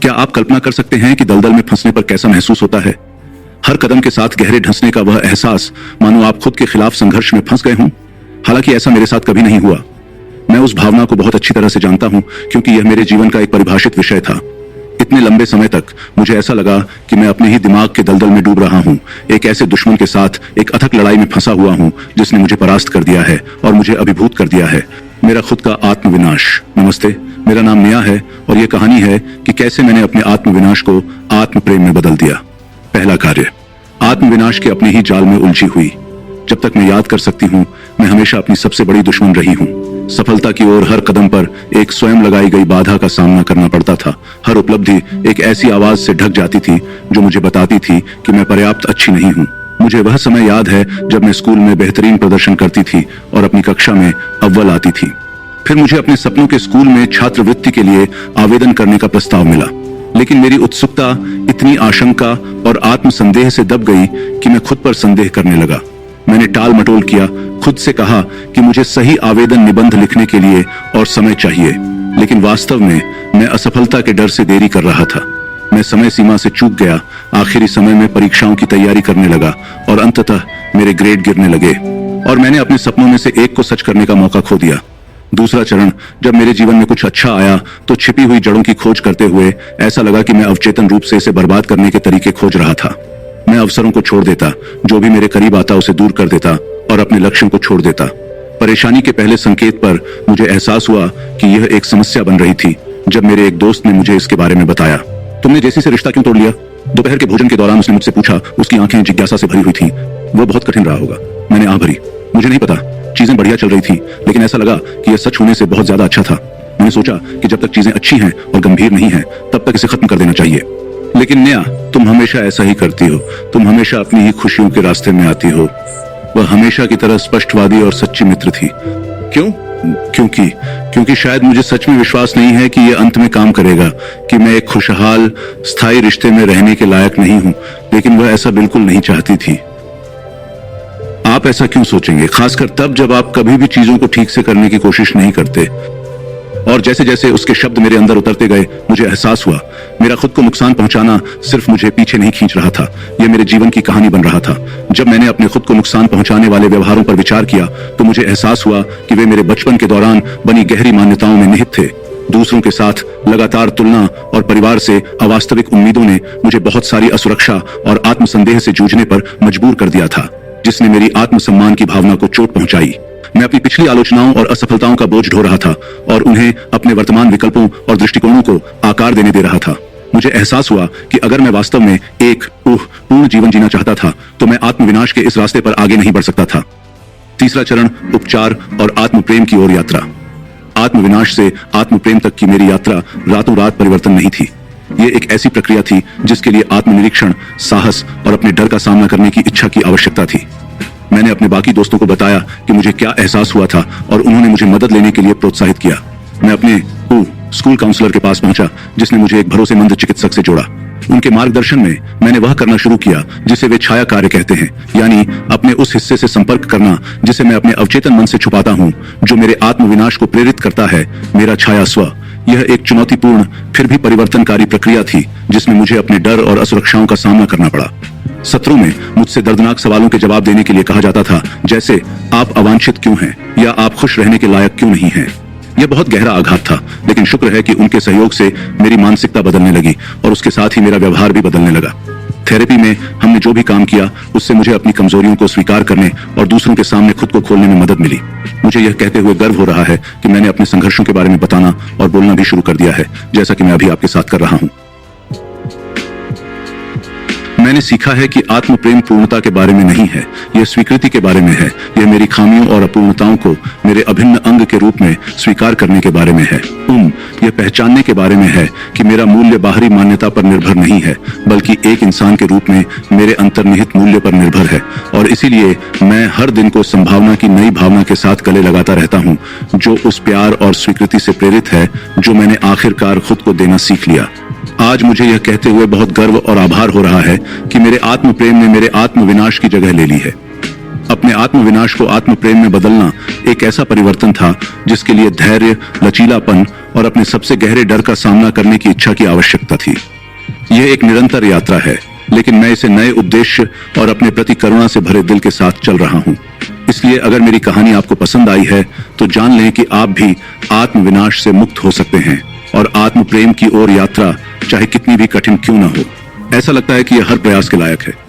क्या आप कल्पना कर सकते हैं कि दलदल में फंसने पर कैसा महसूस होता है? हर कदम के साथ गहरे धंसने का वह एहसास, मानो आप खुद के खिलाफ संघर्ष में फंस गए हों। हालांकि ऐसा मेरे साथ कभी नहीं हुआ। मैं उस भावना को बहुत अच्छी तरह से जानता हूं, क्योंकि यह मेरे जीवन का एक परिभाषित विषय था। इतने लंबे समय तक मुझे ऐसा लगा कि मैं अपने ही दिमाग के दलदल में डूब रहा हूं, एक ऐसे दुश्मन के साथ एक अथक लड़ाई में फंसा हुआ हूं जिसने मुझे परास्त कर दिया है और मुझे अभिभूत कर दिया है। मेरा खुद का आत्मविनाश। नमस्ते, मेरा नाम नेहा है और यह कहानी है कि कैसे मैंने अपने आत्मविनाश को आत्म प्रेम में बदल दिया। पहला कार्य, आत्मविनाश के अपने ही जाल में उलझी हुई। जब तक मैं याद कर सकती हूँ, मैं हमेशा अपनी सबसे बड़ी दुश्मन रही हूँ। सफलता की ओर हर कदम पर एक स्वयं लगाई गई बाधा का सामना करना पड़ता था। हर उपलब्धि एक ऐसी आवाज से ढक जाती थी जो मुझे बताती थी कि मैं पर्याप्त अच्छी नहीं हूँ। मुझे वह समय याद है जब मैं स्कूल में बेहतरीन प्रदर्शन करती थी और अपनी कक्षा में अव्वल आती थी। फिर मुझे अपने सपनों के स्कूल में छात्रवृत्ति के लिए आवेदन करने का प्रस्ताव मिला, लेकिन मेरी उत्सुकता इतनी आशंका और आत्मसंदेह से दब गई कि मैं खुद पर संदेह करने लगा। मैंने टाल मटोल किया, खुद से कहा कि मुझे सही आवेदन निबंध लिखने के लिए और समय चाहिए, लेकिन वास्तव में मैं असफलता के डर से देरी कर रहा था। मैं समय सीमा से चूक गया। आखिरी समय में परीक्षाओं की तैयारी करने लगा और अंततः मेरे ग्रेड गिरने लगे और मैंने अपने सपनों में से एक को सच करने का मौका खो दिया। दूसरा चरण, जब मेरे जीवन में कुछ अच्छा आया तो छिपी हुई जड़ों की खोज करते हुए ऐसा लगा कि मैं अवचेतन रूप से इसे बर्बाद करने के तरीके खोज रहा था। मैं अवसरों को छोड़ देता, जो भी मेरे करीब आता उसे दूर कर देता और अपने लक्ष्यों को छोड़ देता। परेशानी के पहले संकेत पर मुझे एहसास हुआ कि यह एक समस्या बन रही थी जब मेरे एक दोस्त ने मुझे इसके बारे में बताया। तुमने जेसी से रिश्ता क्यों तोड़ लिया? दोपहर के भोजन के दौरान उसने मुझसे पूछा। उसकी आंखें जिज्ञासा से भरी हुई थीं। वह बहुत कठिन रहा होगा। मैंने आह भरी। मुझे नहीं पता, चीजें बढ़िया चल रही थी, लेकिन ऐसा लगा कि यह सच होने से बहुत ज्यादा अच्छा था। मैंने सोचा कि जब तक चीजें अच्छी हैं और गंभीर नहीं हैं, तब तक इसे खत्म कर देना चाहिए। लेकिन नेहा, तुम हमेशा ऐसा ही करती हो। तुम हमेशा अपनी ही खुशियों के रास्ते में आती हो। वह हमेशा की तरह स्पष्टवादी और सच्ची मित्र थी। क्यों? क्योंकि शायद मुझे सच में विश्वास नहीं है कि यह अंत में काम करेगा, कि मैं एक खुशहाल स्थायी रिश्ते में रहने के लायक नहीं हूं, लेकिन वह ऐसा बिल्कुल नहीं चाहती थी। आप ऐसा क्यों सोचेंगे, खासकर तब जब आप कभी भी चीजों को ठीक से करने की कोशिश नहीं करते? और जैसे जैसे उसके शब्द मेरे अंदर उतरते गए, मुझे एहसास हुआ मेरा खुद को नुकसान पहुंचाना सिर्फ मुझे पीछे नहीं खींच रहा था, यह मेरे जीवन की कहानी बन रहा था। जब मैंने अपने खुद को नुकसान पहुंचाने वाले व्यवहारों पर विचार किया तो मुझे एहसास हुआ कि वे मेरे बचपन के दौरान बनी गहरी मान्यताओं में निहित थे। दूसरों के साथ लगातार तुलना और परिवार से अवास्तविक उम्मीदों ने मुझे बहुत सारी असुरक्षा और आत्मसंदेह से जूझने पर मजबूर कर दिया था, जिसने मेरी आत्मसम्मान की भावना को चोट पहुंचाई। मैं अपनी पिछली आलोचनाओं और असफलताओं का बोझ ढो रहा था और उन्हें अपने वर्तमान विकल्पों और दृष्टिकोणों को आकार देने दे रहा था। मुझे एहसास हुआ कि अगर मैं वास्तव में एक पूर्ण जीवन जीना चाहता था तो मैं आत्मविनाश के इस रास्ते पर आगे नहीं बढ़ सकता था। तीसरा चरण, उपचार और आत्म प्रेम की ओर यात्रा। आत्मविनाश से आत्म प्रेम तक की मेरी यात्रा रातों रात परिवर्तन नहीं थी। ये एक ऐसी प्रक्रिया थी जिसके लिए आत्मनिरीक्षण, साहस और अपने डर का सामना करने की इच्छा की आवश्यकता थी। मैंने अपने बाकी दोस्तों को बताया कि मुझे क्या एहसास हुआ था और उन्होंने मुझे मदद लेने के लिए प्रोत्साहित किया। मैं अपने स्कूल काउंसलर के पास पहुंचा, जिसने मुझे एक भरोसेमंद चिकित्सक से जोड़ा। उनके मार्गदर्शन में मैंने वह करना शुरू किया जिसे वे छाया कार्य कहते हैं, यानी अपने उस हिस्से से संपर्क करना जिसे मैं अपने अवचेतन मन से छुपाता हूं, जो मेरे आत्मविनाश को प्रेरित करता है, मेरा छाया स्व। यह एक चुनौतीपूर्ण फिर भी परिवर्तनकारी प्रक्रिया थी जिसमें मुझे अपने डर और असुरक्षाओं का सामना करना पड़ा। सत्रों में मुझसे दर्दनाक सवालों के जवाब देने के लिए कहा जाता था, जैसे आप अवांछित क्यों हैं या आप खुश रहने के लायक क्यों नहीं हैं। यह बहुत गहरा आघात था, लेकिन शुक्र है कि उनके सहयोग से मेरी मानसिकता बदलने लगी और उसके साथ ही मेरा व्यवहार भी बदलने लगा। थेरेपी में हमने जो भी काम किया उससे मुझे अपनी कमजोरियों को स्वीकार करने और दूसरों के सामने खुद को खोलने में मदद मिली। मुझे यह कहते हुए गर्व हो रहा है कि मैंने अपने संघर्षों के बारे में बताना और बोलना भी शुरू कर दिया है, जैसा कि मैं अभी आपके साथ कर रहा हूं। मैंने सीखा है कि आत्म प्रेम पूर्णता के बारे में नहीं है, यह स्वीकृति के बारे में है। यह मेरी खामियों और अपूर्णताओं को मेरे अभिन्न अंग के रूप में स्वीकार करने के बारे में है। यह पहचानने के बारे में है कि मेरा मूल्य बाहरी मान्यता पर निर्भर नहीं है, बल्कि एक इंसान के रूप में मेरे अंतर्निहित मूल्य पर निर्भर है। और इसीलिए मैं हर दिन को संभावना की नई भावना के साथ गले लगाता रहता हूँ, जो उस प्यार और स्वीकृति से प्रेरित है जो मैंने आखिरकार खुद को देना सीख लिया। आज मुझे यह कहते हुए बहुत गर्व और आभार हो रहा है कि मेरे आत्म प्रेम ने मेरे आत्म विनाश की जगह ले ली है। अब अपने आत्मविनाश को आत्म प्रेम में बदलना एक ऐसा परिवर्तन था जिसके लिए धैर्य, लचीलापन और अपने सबसे गहरे डर का सामना करने की इच्छा की आवश्यकता थी। यह एक निरंतर यात्रा है, लेकिन मैं इसे नए उद्देश्य और अपने प्रति करुणा से भरे दिल के साथ चल रहा हूं। इसलिए अगर मेरी कहानी आपको पसंद आई है तो जान लें कि आप भी आत्मविनाश से मुक्त हो सकते हैं और आत्म प्रेम की ओर यात्रा चाहे कितनी भी कठिन क्यों न हो, ऐसा लगता है कि यह हर प्रयास के लायक है।